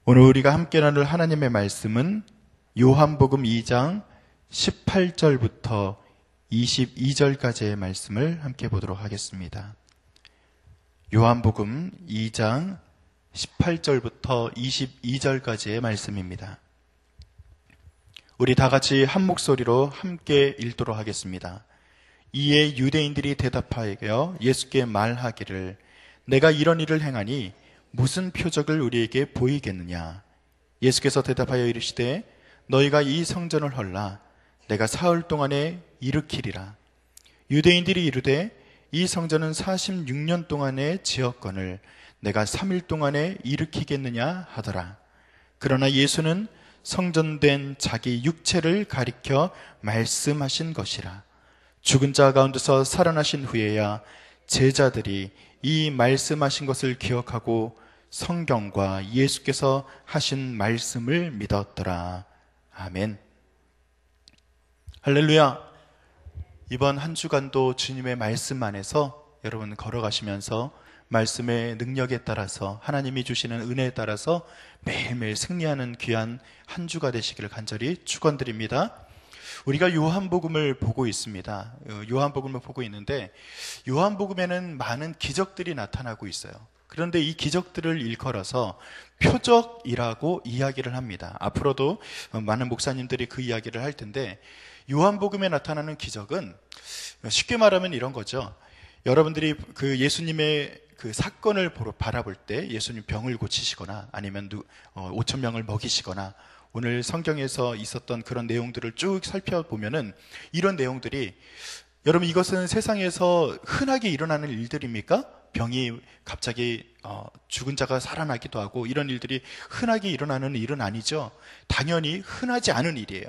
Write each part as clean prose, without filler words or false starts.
오늘 우리가 함께 나눌 하나님의 말씀은 요한복음 2장 18절부터 22절까지의 말씀을 함께 보도록 하겠습니다. 요한복음 2장 18절부터 22절까지의 말씀입니다. 우리 다 같이 한 목소리로 함께 읽도록 하겠습니다. 이에 유대인들이 대답하여 예수께 말하기를 내가 이런 일을 행하니 무슨 표적을 우리에게 보이겠느냐? 예수께서 대답하여 이르시되 너희가 이 성전을 헐라 내가 사흘 동안에 일으키리라. 유대인들이 이르되 이 성전은 46년 동안에 지었거늘 내가 3일 동안에 일으키겠느냐 하더라. 그러나 예수는 성전된 자기 육체를 가리켜 말씀하신 것이라. 죽은 자 가운데서 살아나신 후에야 제자들이 이 말씀하신 것을 기억하고 성경과 예수께서 하신 말씀을 믿었더라. 아멘. 할렐루야. 이번 한 주간도 주님의 말씀 안에서 여러분 걸어가시면서 말씀의 능력에 따라서 하나님이 주시는 은혜에 따라서 매일매일 승리하는 귀한 한 주가 되시기를 간절히 축원드립니다. 우리가 요한복음을 보고 있습니다. 요한복음을 보고 있는데 요한복음에는 많은 기적들이 나타나고 있어요. 그런데 이 기적들을 일컬어서 표적이라고 이야기를 합니다. 앞으로도 많은 목사님들이 그 이야기를 할 텐데 요한복음에 나타나는 기적은 쉽게 말하면 이런 거죠. 여러분들이 그 예수님의 그 사건을 바라볼 때 예수님 병을 고치시거나 아니면 5천 명을 먹이시거나 오늘 성경에서 있었던 그런 내용들을 쭉 살펴보면은 이런 내용들이 여러분 이것은 세상에서 흔하게 일어나는 일들입니까? 병이 갑자기 죽은 자가 살아나기도 하고 이런 일들이 흔하게 일어나는 일은 아니죠. 당연히 흔하지 않은 일이에요.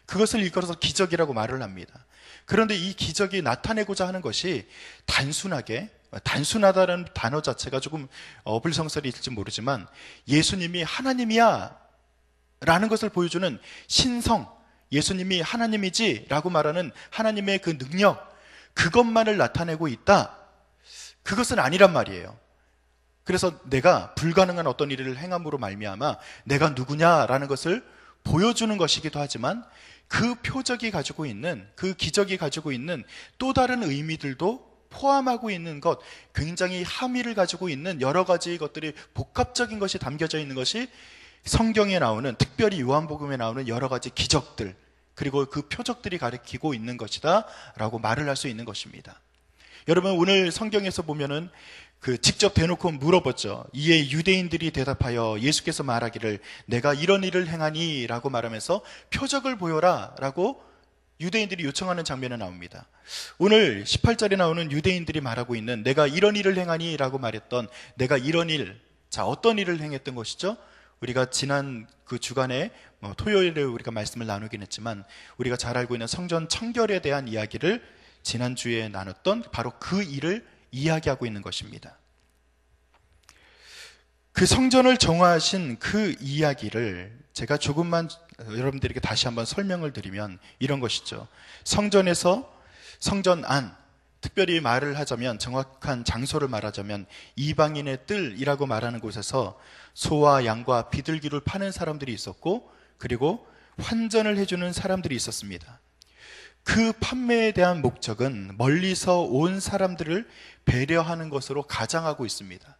그것을 일컬어서 기적이라고 말을 합니다. 그런데 이 기적이 나타내고자 하는 것이 단순하다는 단어 자체가 조금 어불성설일지 모르지만 예수님이 하나님이야 라는 것을 보여주는 신성, 예수님이 하나님이지 라고 말하는 하나님의 그 능력, 그것만을 나타내고 있다. 그것은 아니란 말이에요. 그래서 내가 불가능한 어떤 일을 행함으로 말미암아 내가 누구냐라는 것을 보여주는 것이기도 하지만 그 표적이 가지고 있는, 그 기적이 가지고 있는 또 다른 의미들도 포함하고 있는 것, 굉장히 함의를 가지고 있는 여러 가지 것들이 복합적인 것이 담겨져 있는 것이 성경에 나오는, 특별히 요한복음에 나오는 여러 가지 기적들, 그리고 그 표적들이 가리키고 있는 것이다 라고 말을 할 수 있는 것입니다. 여러분 오늘 성경에서 보면은 직접 대놓고 물어봤죠. 이에 유대인들이 대답하여 예수께서 말하기를 내가 이런 일을 행하니 라고 말하면서 표적을 보여라 라고 유대인들이 요청하는 장면이 나옵니다. 오늘 18절에 나오는 유대인들이 말하고 있는 내가 이런 일을 행하니 라고 말했던 내가 이런 일, 자 어떤 일을 행했던 것이죠? 우리가 지난 그 주간에 토요일에 우리가 말씀을 나누긴 했지만 우리가 잘 알고 있는 성전 청결에 대한 이야기를 지난주에 나눴던 바로 그 일을 이야기하고 있는 것입니다. 그 성전을 정화하신 그 이야기를 제가 조금만 여러분들에게 다시 한번 설명을 드리면 이런 것이죠. 성전에서 성전 안, 특별히 말을 하자면 정확한 장소를 말하자면 이방인의 뜰이라고 말하는 곳에서 소와 양과 비둘기를 파는 사람들이 있었고 그리고 환전을 해주는 사람들이 있었습니다. 그 판매에 대한 목적은 멀리서 온 사람들을 배려하는 것으로 가장하고 있습니다.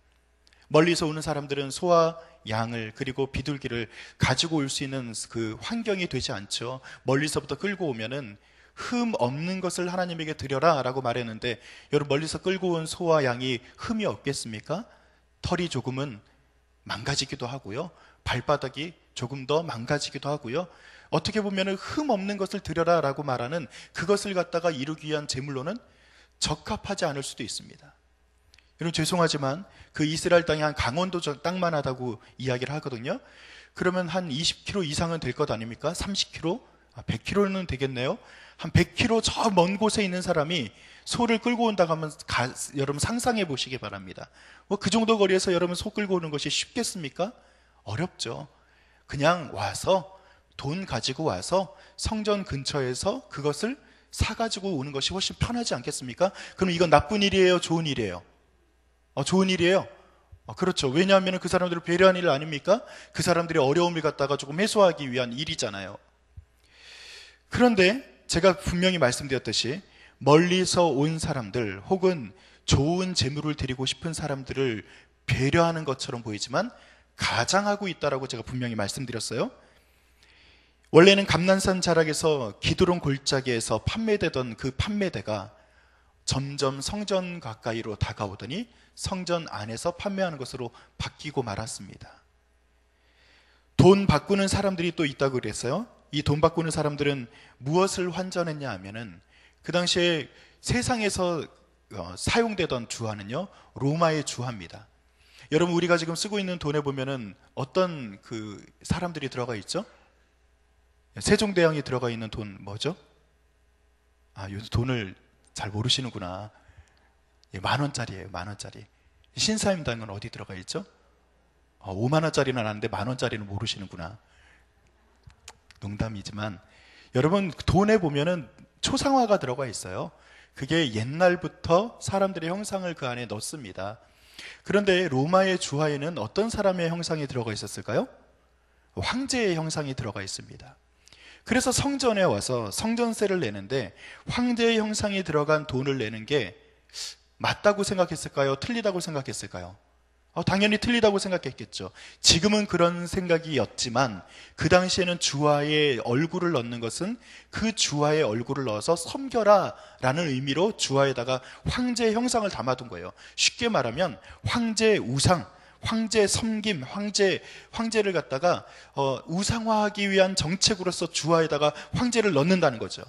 멀리서 오는 사람들은 소와 양을 그리고 비둘기를 가지고 올 수 있는 그 환경이 되지 않죠. 멀리서부터 끌고 오면은 흠 없는 것을 하나님에게 드려라 라고 말했는데 여러분 멀리서 끌고 온 소와 양이 흠이 없겠습니까? 털이 조금은 망가지기도 하고요. 발바닥이 조금 더 망가지기도 하고요. 어떻게 보면 흠 없는 것을 드려라 라고 말하는 그것을 갖다가 이루기 위한 제물로는 적합하지 않을 수도 있습니다. 여러분 죄송하지만 그 이스라엘 땅이 한 강원도 땅만 하다고 이야기를 하거든요. 그러면 한 20km 이상은 될 것 아닙니까? 30km? 100km는 되겠네요. 한 100km 저 먼 곳에 있는 사람이 소를 끌고 온다고 하면 여러분 상상해 보시기 바랍니다. 그 정도 거리에서 여러분 소 끌고 오는 것이 쉽겠습니까? 어렵죠. 그냥 와서 돈 가지고 와서 성전 근처에서 그것을 사가지고 오는 것이 훨씬 편하지 않겠습니까? 그럼 이건 나쁜 일이에요? 좋은 일이에요? 좋은 일이에요? 그렇죠. 왜냐하면 그 사람들을 배려한 일 아닙니까? 그 사람들의 어려움을 갖다가 조금 해소하기 위한 일이잖아요. 그런데 제가 분명히 말씀드렸듯이 멀리서 온 사람들 혹은 좋은 재물을 드리고 싶은 사람들을 배려하는 것처럼 보이지만 가장하고 있다라고 제가 분명히 말씀드렸어요. 원래는 감난산 자락에서 기드론 골짜기에서 판매되던 그 판매대가 점점 성전 가까이로 다가오더니 성전 안에서 판매하는 것으로 바뀌고 말았습니다. 돈 바꾸는 사람들이 또 있다고 그랬어요. 이 돈 바꾸는 사람들은 무엇을 환전했냐 하면은 그 당시에 세상에서 사용되던 주화는요, 로마의 주화입니다. 여러분, 우리가 지금 쓰고 있는 돈에 보면은 어떤 그 사람들이 들어가 있죠? 세종대왕이 들어가 있는 돈 뭐죠? 요즘 돈을 잘 모르시는구나. 10,000원짜리예요, 10,000원짜리. 신사임당은 어디 들어가 있죠? 50,000원짜리는 아는데 10,000원짜리는 모르시는구나. 농담이지만 여러분, 돈에 보면은 초상화가 들어가 있어요. 그게 옛날부터 사람들의 형상을 그 안에 넣습니다. 그런데 로마의 주화에는 어떤 사람의 형상이 들어가 있었을까요? 황제의 형상이 들어가 있습니다. 그래서 성전에 와서 성전세를 내는데 황제의 형상이 들어간 돈을 내는 게 맞다고 생각했을까요? 틀리다고 생각했을까요? 당연히 틀리다고 생각했겠죠. 지금은 그런 생각이었지만 그 당시에는 주화에 얼굴을 넣는 것은 그 주화에 얼굴을 넣어서 섬겨라 라는 의미로 주화에다가 황제의 형상을 담아둔 거예요. 쉽게 말하면 황제의 우상, 황제 섬김, 황제를 갖다가 우상화하기 위한 정책으로서 주화에다가 황제를 넣는다는 거죠.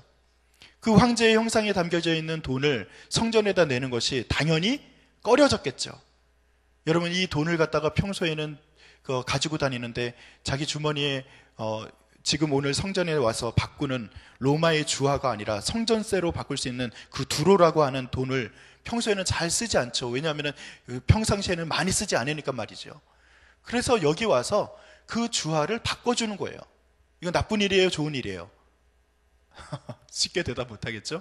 그 황제의 형상에 담겨져 있는 돈을 성전에다 내는 것이 당연히 꺼려졌겠죠. 여러분, 이 돈을 갖다가 평소에는 가지고 다니는데 자기 주머니에 지금 오늘 성전에 와서 바꾸는 로마의 주화가 아니라 성전세로 바꿀 수 있는 그 두로라고 하는 돈을 평소에는 잘 쓰지 않죠. 왜냐하면 평상시에는 많이 쓰지 않으니까 말이죠. 그래서 여기 와서 그 주화를 바꿔주는 거예요. 이건 나쁜 일이에요, 좋은 일이에요? 쉽게 대답 못하겠죠?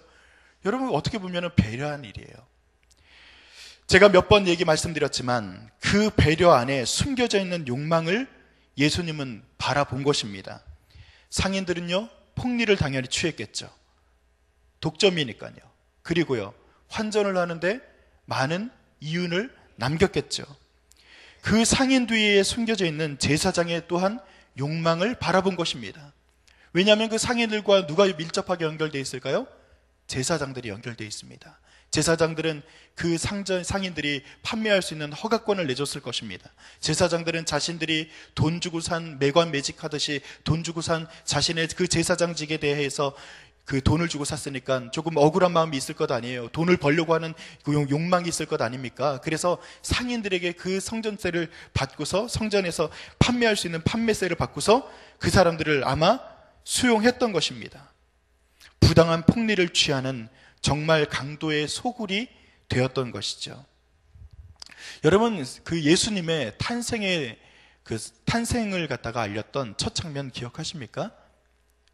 여러분, 어떻게 보면 배려한 일이에요. 제가 몇 번 말씀드렸지만 그 배려 안에 숨겨져 있는 욕망을 예수님은 바라본 것입니다. 상인들은요, 폭리를 당연히 취했겠죠. 독점이니까요. 그리고요, 환전을 하는데 많은 이윤을 남겼겠죠. 그 상인 뒤에 숨겨져 있는 제사장의 또한 욕망을 바라본 것입니다. 왜냐하면 그 상인들과 누가 밀접하게 연결되어 있을까요? 제사장들이 연결되어 있습니다. 제사장들은 그 상인들이 판매할 수 있는 허가권을 내줬을 것입니다. 제사장들은 자신들이 돈 주고 산 매관 매직하듯이 돈 주고 산 자신의 그 제사장직에 대해서 그 돈을 주고 샀으니까 조금 억울한 마음이 있을 것 아니에요. 돈을 벌려고 하는 그 욕망이 있을 것 아닙니까? 그래서 상인들에게 그 성전세를 받고서 성전에서 판매할 수 있는 판매세를 받고서 그 사람들을 아마 수용했던 것입니다. 부당한 폭리를 취하는 정말 강도의 소굴이 되었던 것이죠. 여러분, 그 예수님의 탄생을 갖다가 알렸던 첫 장면 기억하십니까?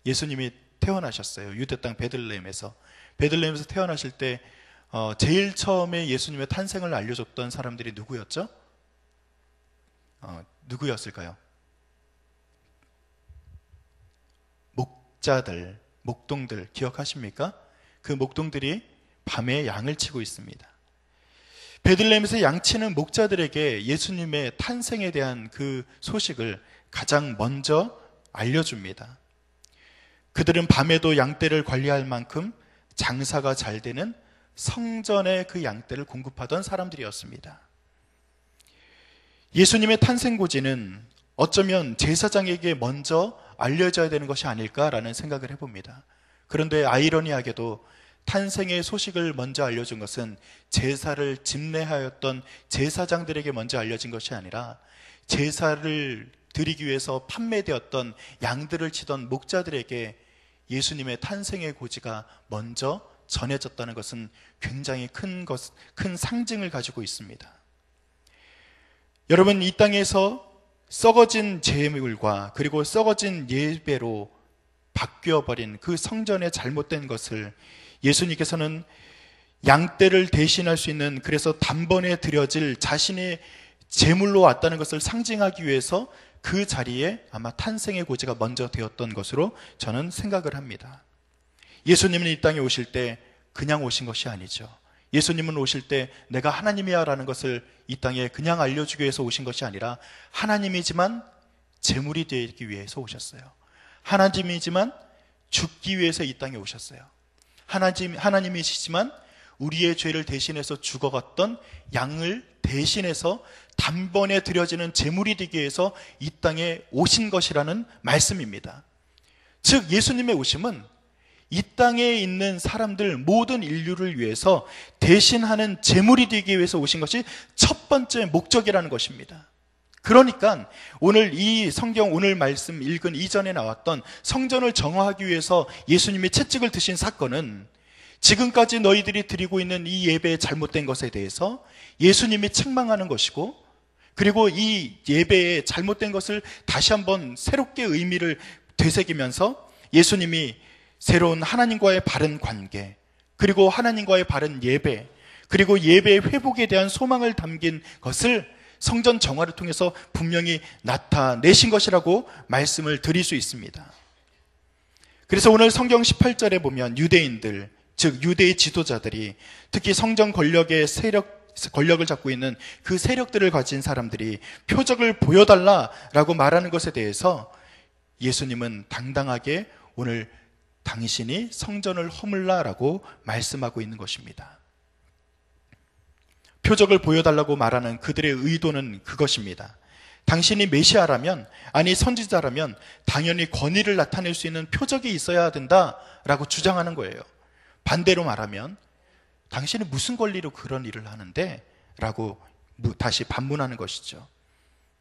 예수님이 태어나셨어요. 유대 땅 베들레헴에서 태어나실 때 제일 처음에 예수님의 탄생을 알려줬던 사람들이 누구였죠? 누구였을까요? 목동들 기억하십니까? 그 목동들이 밤에 양을 치고 있습니다. 베들레헴에서 양치는 목자들에게 예수님의 탄생에 대한 그 소식을 가장 먼저 알려줍니다. 그들은 밤에도 양떼를 관리할 만큼 장사가 잘 되는 성전에 그 양떼를 공급하던 사람들이었습니다. 예수님의 탄생 고지는 어쩌면 제사장에게 먼저 알려져야 되는 것이 아닐까라는 생각을 해봅니다. 그런데 아이러니하게도 탄생의 소식을 먼저 알려준 것은 제사를 집례하였던 제사장들에게 먼저 알려진 것이 아니라 제사를 드리기 위해서 판매되었던 양들을 치던 목자들에게 예수님의 탄생의 고지가 먼저 전해졌다는 것은 굉장히 큰 상징을 가지고 있습니다. 여러분, 이 땅에서 썩어진 제물과 그리고 썩어진 예배로 바뀌어버린 그 성전의 잘못된 것을 예수님께서는 양떼를 대신할 수 있는, 그래서 단번에 드려질 자신의 제물로 왔다는 것을 상징하기 위해서 그 자리에 아마 탄생의 고지가 먼저 되었던 것으로 저는 생각을 합니다. 예수님은 이 땅에 오실 때 그냥 오신 것이 아니죠. 예수님은 오실 때 내가 하나님이야 라는 것을 이 땅에 그냥 알려주기 위해서 오신 것이 아니라 하나님이지만 제물이 되기 위해서 오셨어요. 하나님이지만 죽기 위해서 이 땅에 오셨어요. 하나님이시지만 우리의 죄를 대신해서 죽어갔던 양을 대신해서 단번에 드려지는 제물이 되기 위해서 이 땅에 오신 것이라는 말씀입니다. 즉 예수님의 오심은 이 땅에 있는 사람들 모든 인류를 위해서 대신하는 제물이 되기 위해서 오신 것이 첫 번째 목적이라는 것입니다. 그러니까 오늘 이 성경 오늘 말씀 읽은 이전에 나왔던 성전을 정화하기 위해서 예수님이 채찍을 드신 사건은 지금까지 너희들이 드리고 있는 이 예배의 잘못된 것에 대해서 예수님이 책망하는 것이고, 그리고 이 예배의 잘못된 것을 다시 한번 새롭게 의미를 되새기면서 예수님이 새로운 하나님과의 바른 관계, 그리고 하나님과의 바른 예배, 그리고 예배의 회복에 대한 소망을 담긴 것을 성전 정화를 통해서 분명히 나타내신 것이라고 말씀을 드릴 수 있습니다. 그래서 오늘 성경 18절에 보면 유대인들, 즉 유대의 지도자들이, 특히 성전 권력의 권력을 잡고 있는 그 세력들을 가진 사람들이 표적을 보여달라라고 말하는 것에 대해서 예수님은 당당하게 오늘 당신이 성전을 허물라라고 말씀하고 있는 것입니다. 표적을 보여달라고 말하는 그들의 의도는 그것입니다. 당신이 메시아라면, 아니 선지자라면 당연히 권위를 나타낼 수 있는 표적이 있어야 된다라고 주장하는 거예요. 반대로 말하면 당신이 무슨 권리로 그런 일을 하는데? 라고 다시 반문하는 것이죠.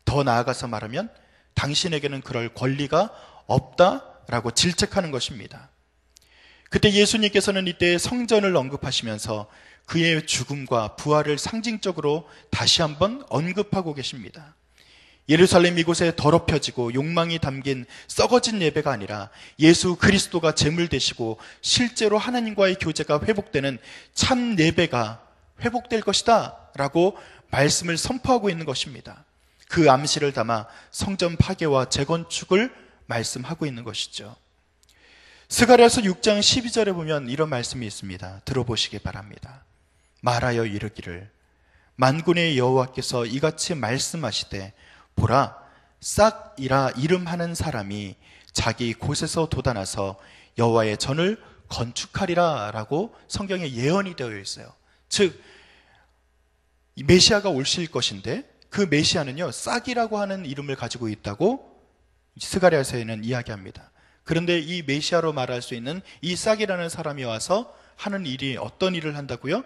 더 나아가서 말하면 당신에게는 그럴 권리가 없다라고 질책하는 것입니다. 그때 예수님께서는 이때 성전을 언급하시면서 그의 죽음과 부활을 상징적으로 다시 한번 언급하고 계십니다. 예루살렘 이곳에 더럽혀지고 욕망이 담긴 썩어진 예배가 아니라 예수 그리스도가 제물 되시고 실제로 하나님과의 교제가 회복되는 참 예배가 회복될 것이다 라고 말씀을 선포하고 있는 것입니다. 그 암시를 담아 성전 파괴와 재건축을 말씀하고 있는 것이죠. 스가랴서 6장 12절에 보면 이런 말씀이 있습니다. 들어보시기 바랍니다. 말하여 이르기를 만군의 여호와께서 이같이 말씀하시되 보라, 싹이라 이름하는 사람이 자기 곳에서 돋아나서 여호와의 전을 건축하리라 라고 성경에 예언이 되어 있어요. 즉 메시아가 오실 것인데 그 메시아는요 싹이라고 하는 이름을 가지고 있다고 스가랴서에는 이야기합니다. 그런데 이 메시아로 말할 수 있는 이 싹이라는 사람이 와서 하는 일이 어떤 일을 한다고요?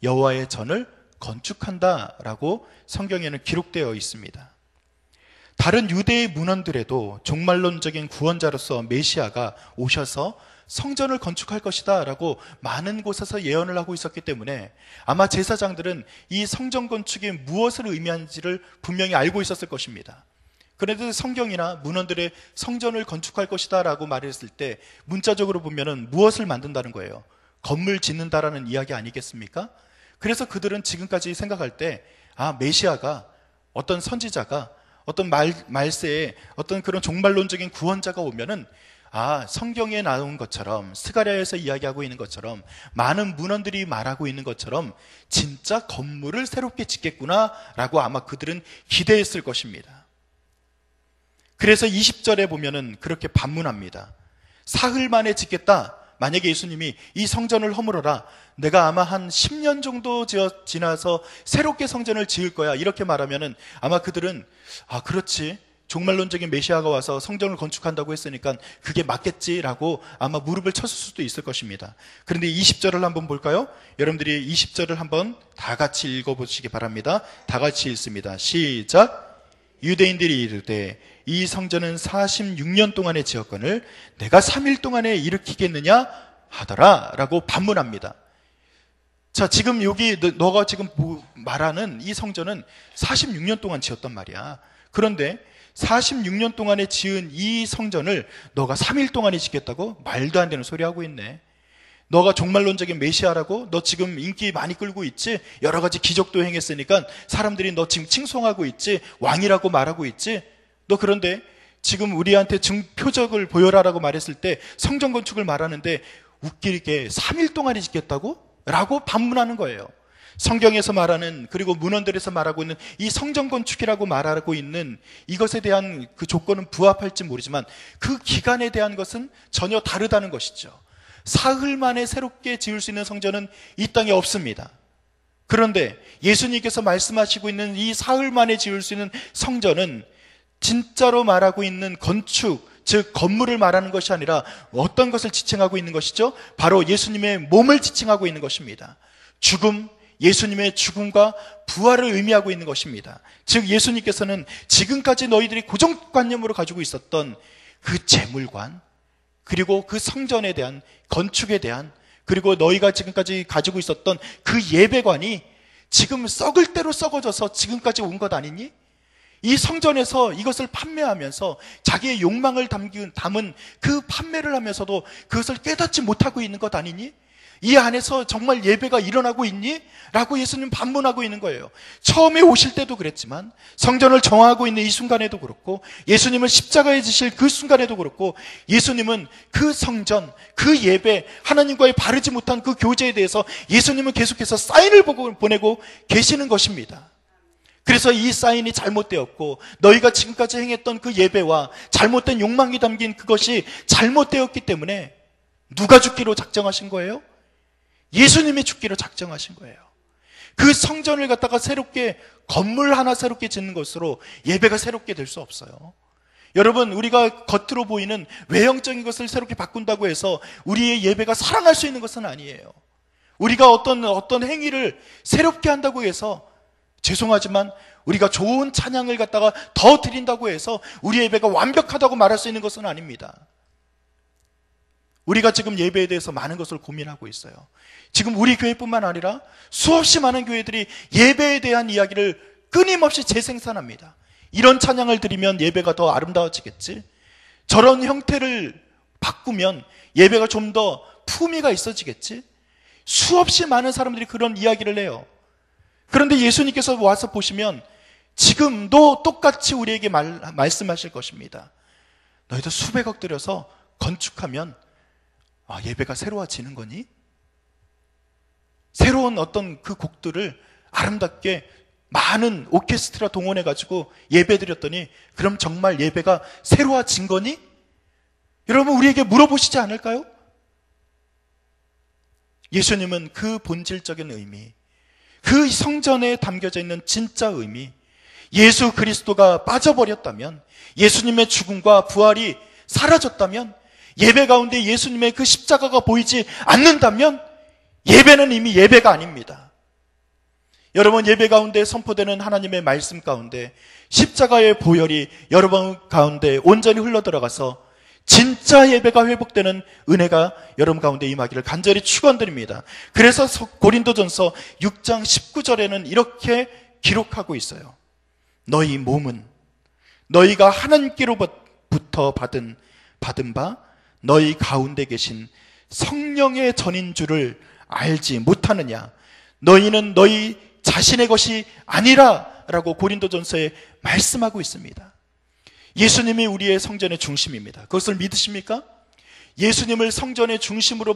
여호와의 전을 건축한다라고 성경에는 기록되어 있습니다. 다른 유대의 문헌들에도 종말론적인 구원자로서 메시아가 오셔서 성전을 건축할 것이다 라고 많은 곳에서 예언을 하고 있었기 때문에 아마 제사장들은 이 성전 건축이 무엇을 의미하는지를 분명히 알고 있었을 것입니다. 그런데 성경이나 문헌들의 성전을 건축할 것이다 라고 말했을 때 문자적으로 보면은 무엇을 만든다는 거예요? 건물 짓는다라는 이야기 아니겠습니까? 그래서 그들은 지금까지 생각할 때 메시아가, 어떤 선지자가, 어떤 말세에 어떤 그런 종말론적인 구원자가 오면은 성경에 나온 것처럼, 스가랴에서 이야기하고 있는 것처럼, 많은 문헌들이 말하고 있는 것처럼 진짜 건물을 새롭게 짓겠구나 라고 아마 그들은 기대했을 것입니다. 그래서 20절에 보면은 그렇게 반문합니다. 사흘 만에 짓겠다. 만약에 예수님이 이 성전을 허물어라, 내가 아마 한 10년 정도 지나서 새롭게 성전을 지을 거야, 이렇게 말하면은 아마 그들은 그렇지, 종말론적인 메시아가 와서 성전을 건축한다고 했으니까 그게 맞겠지라고 아마 무릎을 쳤을 수도 있을 것입니다. 그런데 20절을 한번 볼까요? 여러분들이 20절을 한번 다 같이 읽어보시기 바랍니다. 다 같이 읽습니다. 시작. 유대인들이 이르되 이 성전은 46년 동안에 지었거늘 내가 3일 동안에 일으키겠느냐 하더라 라고 반문합니다. 자, 지금 여기 너가 지금 말하는 이 성전은 46년 동안 지었단 말이야. 그런데 46년 동안에 지은 이 성전을 너가 3일 동안에 짓겠다고? 말도 안 되는 소리 하고 있네. 너가 종말론적인 메시아라고? 너 지금 인기 많이 끌고 있지? 여러 가지 기적도 행했으니까 사람들이 너 지금 칭송하고 있지? 왕이라고 말하고 있지? 너 그런데 지금 우리한테 표적을 보여라라고 말했을 때 성전 건축을 말하는데 웃기게 3일 동안 짓겠다고? 라고 반문하는 거예요. 성경에서 말하는, 그리고 문헌들에서 말하고 있는 이 성전 건축이라고 말하고 있는 이것에 대한 그 조건은 부합할지 모르지만 그 기간에 대한 것은 전혀 다르다는 것이죠. 사흘 만에 새롭게 지을 수 있는 성전은 이 땅에 없습니다. 그런데 예수님께서 말씀하시고 있는 이 사흘 만에 지을 수 있는 성전은 진짜로 말하고 있는 건축, 즉 건물을 말하는 것이 아니라 어떤 것을 지칭하고 있는 것이죠? 바로 예수님의 몸을 지칭하고 있는 것입니다. 죽음, 예수님의 죽음과 부활을 의미하고 있는 것입니다. 즉 예수님께서는 지금까지 너희들이 고정관념으로 가지고 있었던 그 재물관, 그리고 그 성전에 대한, 건축에 대한, 그리고 너희가 지금까지 가지고 있었던 그 예배관이 지금 썩을 대로 썩어져서 지금까지 온 것 아니니? 이 성전에서 이것을 판매하면서 자기의 욕망을 담은 그 판매를 하면서도 그것을 깨닫지 못하고 있는 것 아니니? 이 안에서 정말 예배가 일어나고 있니? 라고 예수님 반문하고 있는 거예요. 처음에 오실 때도 그랬지만 성전을 정하고 있는 이 순간에도 그렇고 예수님은 십자가에 지실 그 순간에도 그렇고 예수님은 그 성전, 그 예배, 하나님과의 바르지 못한 그 교제에 대해서 예수님은 계속해서 사인을 보내고 계시는 것입니다. 그래서 이 사인이 잘못되었고 너희가 지금까지 행했던 그 예배와 잘못된 욕망이 담긴 그것이 잘못되었기 때문에 누가 죽기로 작정하신 거예요? 예수님이 죽기로 작정하신 거예요. 그 성전을 갖다가 새롭게, 건물 하나 새롭게 짓는 것으로 예배가 새롭게 될 수 없어요. 여러분, 우리가 겉으로 보이는 외형적인 것을 새롭게 바꾼다고 해서 우리의 예배가 살아날 수 있는 것은 아니에요. 우리가 어떤 행위를 새롭게 한다고 해서, 죄송하지만 우리가 좋은 찬양을 갖다가 더 드린다고 해서 우리 예배가 완벽하다고 말할 수 있는 것은 아닙니다. 우리가 지금 예배에 대해서 많은 것을 고민하고 있어요. 지금 우리 교회뿐만 아니라 수없이 많은 교회들이 예배에 대한 이야기를 끊임없이 재생산합니다. 이런 찬양을 드리면 예배가 더 아름다워지겠지? 저런 형태를 바꾸면 예배가 좀 더 품위가 있어지겠지? 수없이 많은 사람들이 그런 이야기를 해요. 그런데 예수님께서 와서 보시면 지금도 똑같이 우리에게 말씀하실 것입니다. 너희도 수백억 들여서 건축하면 예배가 새로워지는 거니? 새로운 어떤 그 곡들을 아름답게 많은 오케스트라 동원해가지고 예배 드렸더니 그럼 정말 예배가 새로워진 거니? 여러분 우리에게 물어보시지 않을까요? 예수님은 그 본질적인 의미, 그 성전에 담겨져 있는 진짜 의미, 예수 그리스도가 빠져버렸다면, 예수님의 죽음과 부활이 사라졌다면, 예배 가운데 예수님의 그 십자가가 보이지 않는다면 예배는 이미 예배가 아닙니다. 여러분, 예배 가운데 선포되는 하나님의 말씀 가운데 십자가의 보혈이 여러분 가운데 온전히 흘러들어가서 진짜 예배가 회복되는 은혜가 여러분 가운데 임하기를 간절히 축원드립니다. 그래서 고린도전서 6장 19절에는 이렇게 기록하고 있어요. 너희 몸은 너희가 하나님께로부터 받은 바 너희 가운데 계신 성령의 전인 줄을 알지 못하느냐? 너희는 너희 자신의 것이 아니라 라고 고린도전서에 말씀하고 있습니다. 예수님이 우리의 성전의 중심입니다. 그것을 믿으십니까? 예수님을 성전의 중심으로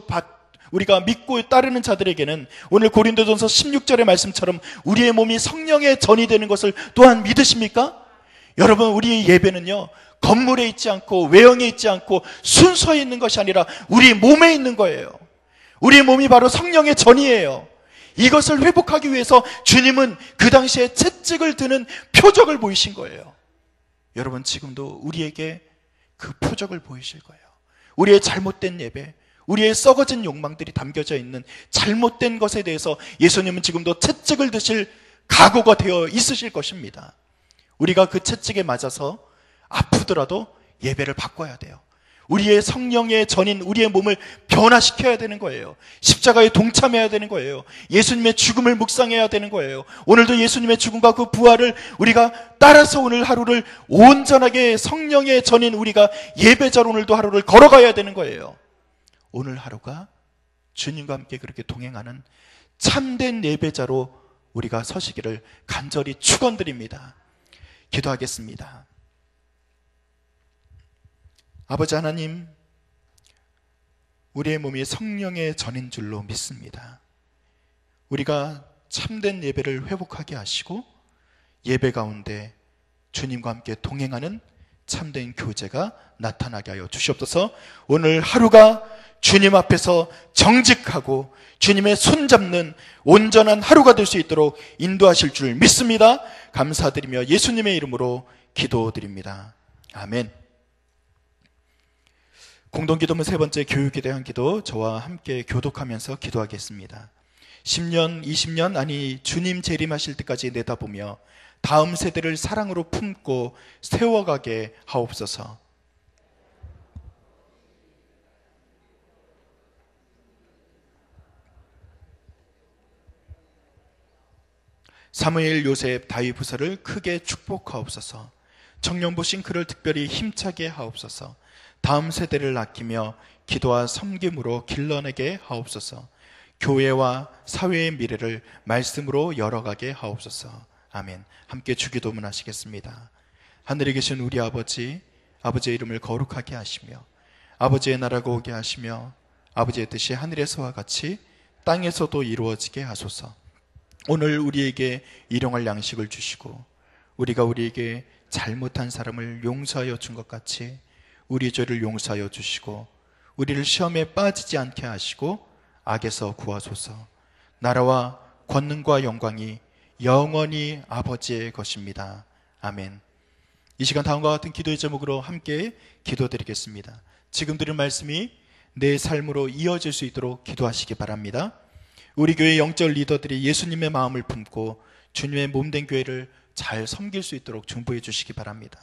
우리가 믿고 따르는 자들에게는 오늘 고린도전서 16절의 말씀처럼 우리의 몸이 성령의 전이 되는 것을 또한 믿으십니까? 여러분, 우리의 예배는요, 건물에 있지 않고 외형에 있지 않고 순서에 있는 것이 아니라 우리 몸에 있는 거예요. 우리 몸이 바로 성령의 전이에요. 이것을 회복하기 위해서 주님은 그 당시에 채찍을 드는 표적을 보이신 거예요. 여러분, 지금도 우리에게 그 표적을 보이실 거예요. 우리의 잘못된 예배, 우리의 썩어진 욕망들이 담겨져 있는 잘못된 것에 대해서 예수님은 지금도 채찍을 드실 각오가 되어 있으실 것입니다. 우리가 그 채찍에 맞아서 아프더라도 예배를 바꿔야 돼요. 우리의 성령의 전인 우리의 몸을 변화시켜야 되는 거예요. 십자가에 동참해야 되는 거예요. 예수님의 죽음을 묵상해야 되는 거예요. 오늘도 예수님의 죽음과 그 부활을 우리가 따라서 오늘 하루를 온전하게 성령의 전인 우리가 예배자로 오늘도 하루를 걸어가야 되는 거예요. 오늘 하루가 주님과 함께 그렇게 동행하는 참된 예배자로 우리가 서시기를 간절히 축원드립니다. 기도하겠습니다. 아버지 하나님, 우리의 몸이 성령의 전인 줄로 믿습니다. 우리가 참된 예배를 회복하게 하시고 예배 가운데 주님과 함께 동행하는 참된 교제가 나타나게 하여 주시옵소서. 오늘 하루가 주님 앞에서 정직하고 주님의 손잡는 온전한 하루가 될 수 있도록 인도하실 줄 믿습니다. 감사드리며 예수님의 이름으로 기도드립니다. 아멘. 공동기도문 세 번째 교육에 대한 기도, 저와 함께 교독하면서 기도하겠습니다. 10년, 20년, 아니 주님 재림하실 때까지 내다보며 다음 세대를 사랑으로 품고 세워가게 하옵소서. 사무엘, 요셉, 다윗 부서를 크게 축복하옵소서. 청년부 싱크를 특별히 힘차게 하옵소서. 다음 세대를 아끼며 기도와 섬김으로 길러내게 하옵소서. 교회와 사회의 미래를 말씀으로 열어가게 하옵소서. 아멘. 함께 주기도문 하시겠습니다. 하늘에 계신 우리 아버지, 아버지의 이름을 거룩하게 하시며 아버지의 나라가 오게 하시며 아버지의 뜻이 하늘에서와 같이 땅에서도 이루어지게 하소서. 오늘 우리에게 일용할 양식을 주시고 우리가 우리에게 잘못한 사람을 용서하여 준 것 같이 우리 죄를 용서하여 주시고 우리를 시험에 빠지지 않게 하시고 악에서 구하소서. 나라와 권능과 영광이 영원히 아버지의 것입니다. 아멘. 이 시간 다음과 같은 기도의 제목으로 함께 기도드리겠습니다. 지금 들은 말씀이 내 삶으로 이어질 수 있도록 기도하시기 바랍니다. 우리 교회 영적 리더들이 예수님의 마음을 품고 주님의 몸된 교회를 잘 섬길 수 있도록 중보해 주시기 바랍니다.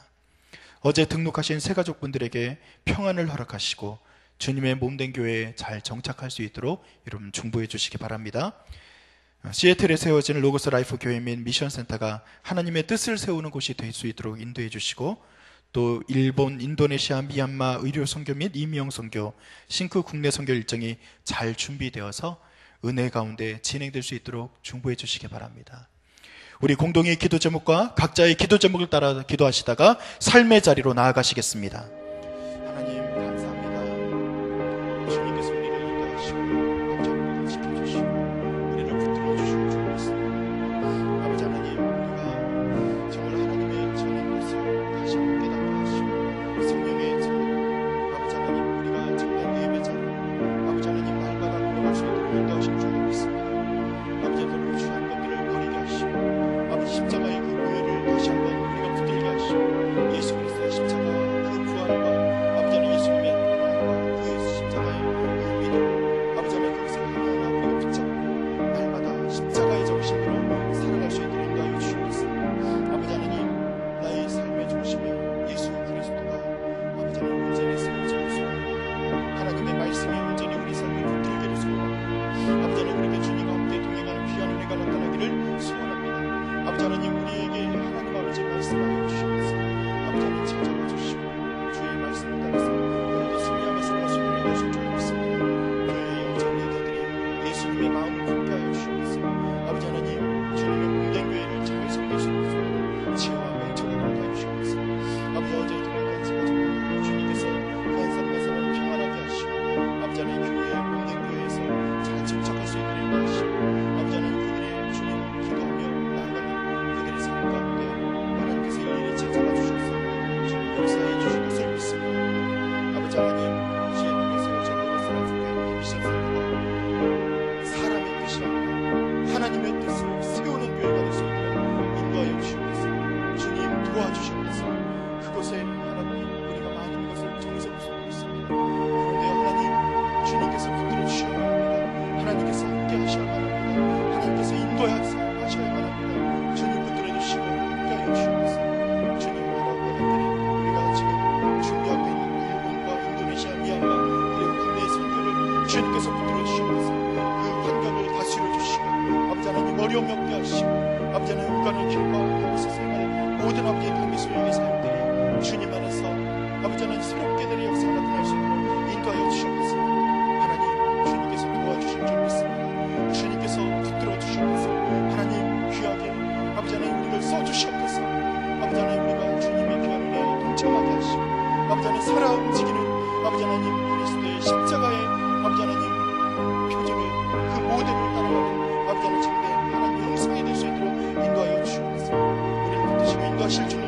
어제 등록하신 새 가족분들에게 평안을 허락하시고 주님의 몸된 교회에 잘 정착할 수 있도록 여러분 중보해 주시기 바랍니다. 시애틀에 세워진 로고스 라이프 교회 및 미션센터가 하나님의 뜻을 세우는 곳이 될 수 있도록 인도해 주시고, 또 일본, 인도네시아, 미얀마 의료 선교 및 임용 선교, 싱크 국내 선교 일정이 잘 준비되어서 은혜 가운데 진행될 수 있도록 중보해 주시기 바랍니다. 우리 공동의 기도 제목과 각자의 기도 제목을 따라 기도하시다가 삶의 자리로 나아가시겠습니다. 하나님 감사합니다. 주님께서 우리를 인도하시고 안전을 지켜주시고 우리를 붙들어 주시고 주옵소서. 아버지 하나님, 우리가 정말 하나님의 전인 것을 다시 한번 깨닫게 하시고 성령의 전인, 아버지 하나님, 우리가 정말 예배자로 아버지 하나님 날마다 걸어갈 수 있도록 인도하실 줄 믿습니다. 아버지 하나님, 주한 것들을 버리게 하시고 십자가의 그 교회를 다시 한번 우리가 붙들게 하시고 예수 그리스도의 십자가 그 부활을 아버지 하나님 살아 움직이는 아버지 하나님 그리스도의 십자가의 아버지 하나님 표징을 그 모델을 따라가는 아버지 하나님 지금 하나님 형상이 될 수 있도록 인도하여 주옵소서. 우리를 붙드시고 인도하실 줄